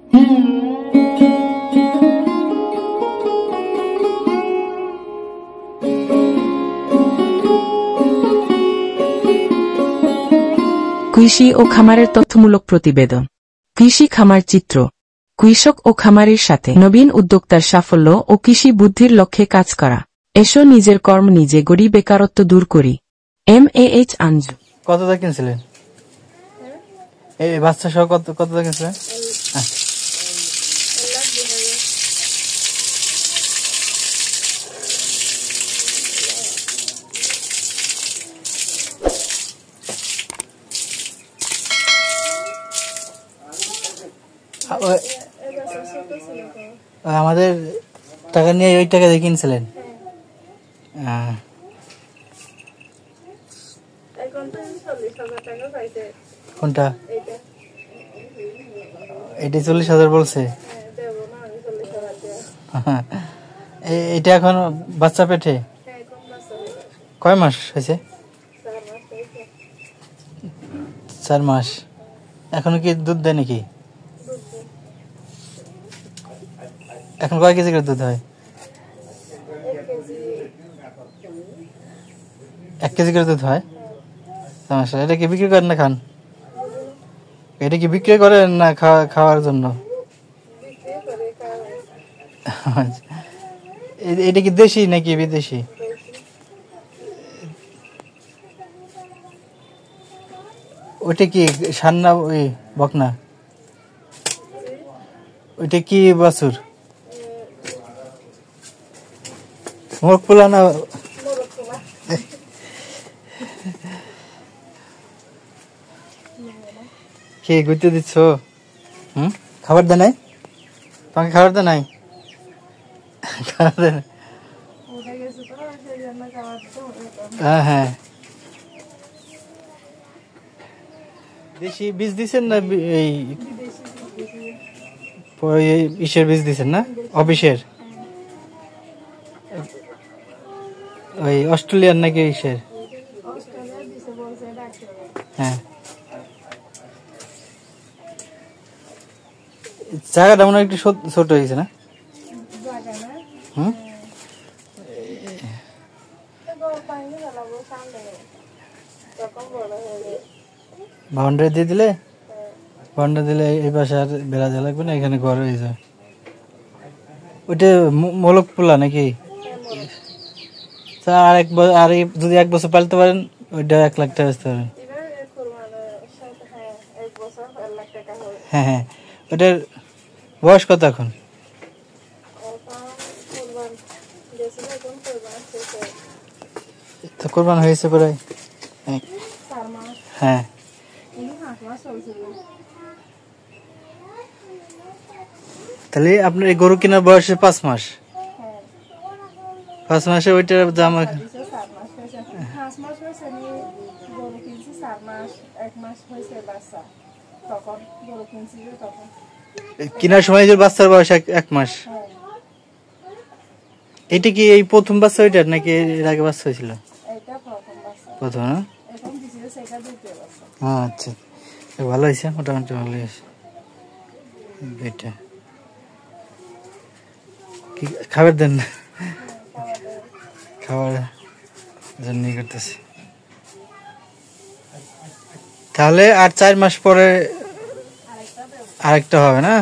কৃষি ও খামারের তথ্যমূলক প্রতিবেদন। কৃষি খামার চিত্র। কৃষক ও খামারির সাথে নবীন উদ্যোক্তার সাফল্য ও কৃষি বুদ্ধির লক্ষ্যে কাজ করা। এসো নিজের কর্ম নিজে গড়ি, বেকারত্ব দূর করি। MAH আঞ্জু। কত টাকা কিনছিলেন এই বাচ্চা সহ? কত টাকা কিনছিলেন? আমাদের টাকা নিয়ে ওই টাকা দিয়ে কিনছিলেন? কোনটা? এটা 40,000 বলছে। এটা এখন বাচ্চা পেটে কয় মাস হয়েছে? 4 মাস। এখনো কি দুধ দেয় নাকি? এখন কয় কেজি করে দুধ হয়? 1 কেজি করে দুধ হয়। এটা কি বিক্রি করেন না খান? এটা কি বিক্রি করেন না খাওয়ার জন্য? এটা কি দেশি নাকি বিদেশি? ওইটা কি সান্না ওই বকনা? ওইটা কি বাছুর? মোরগ পোলা না? কে ঘুরতে দিচ্ছ? খাবার দে নাই তোমাকে? খাবার দে নাই? খাবার দে? হ্যাঁ হ্যাঁ। দেশি বীজ দিচ্ছেন না এই ইসের বীজ দিচ্ছেন না? অফিসের ওই অস্ট্রেলিয়ার নাকি ইসের? হ্যাঁ। জায়গাটা মনে হয় একটু ছোট হয়েছে না? বাউন্ডারি দিয়ে দিলে? বাউন্ডারি দিলে এই পাশে আর বেড়া দেওয়া লাগবে না, এখানে ঘর হয়ে যায়। ওইটা মোলক পোলা নাকি? আর যদি 1 বছর পালতে পারেন ওইটা 1 লাখ টাকা বেচতে পারেন। হ্যাঁ হ্যাঁ। ওটার বয়স কত এখন? তো কোরবান হয়েছে প্রায়। হ্যাঁ। তাহলে আপনার এই গরু কেনার বয়সে 5 মাস। 5 মাসে ওইটার দাম কেনার সময় যে বাচ্চার বয়স 1 মাস। এটা কি এই প্রথম বাচ্চা ওইটার নাকি এর আগে বাচ্চা হয়েছিল? প্রথম না? আচ্ছা, ভালো হয়েছে, মোটামুটি ভালো হয়েছে। এটা কি খাবার দেন না? খাবার জন্য করতেছি। তাহলে আর 4 মাস পরে আরেকটা হবে না?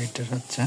এটা হচ্ছে